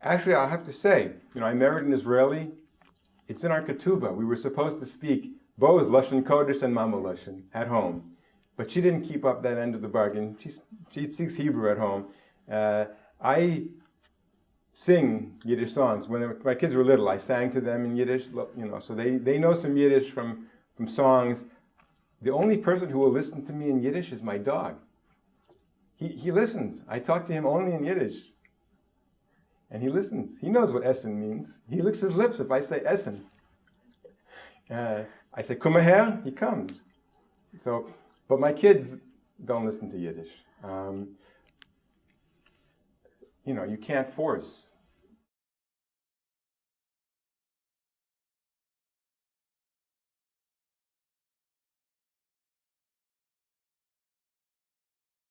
Actually, I have to say, I married an Israeli. It's in our ketubah. We were supposed to speak both loshn-koydesh and mameloshn at home. But she didn't keep up that end of the bargain. She speaks Hebrew at home. I sing Yiddish songs. When my kids were little, I sang to them in Yiddish, so they know some Yiddish from songs. The only person who will listen to me in Yiddish is my dog. He listens. I talk to him only in Yiddish. And he listens. He knows what Essen means. He licks his lips if I say Essen. I say, komm her, he comes. But my kids don't listen to Yiddish. You can't force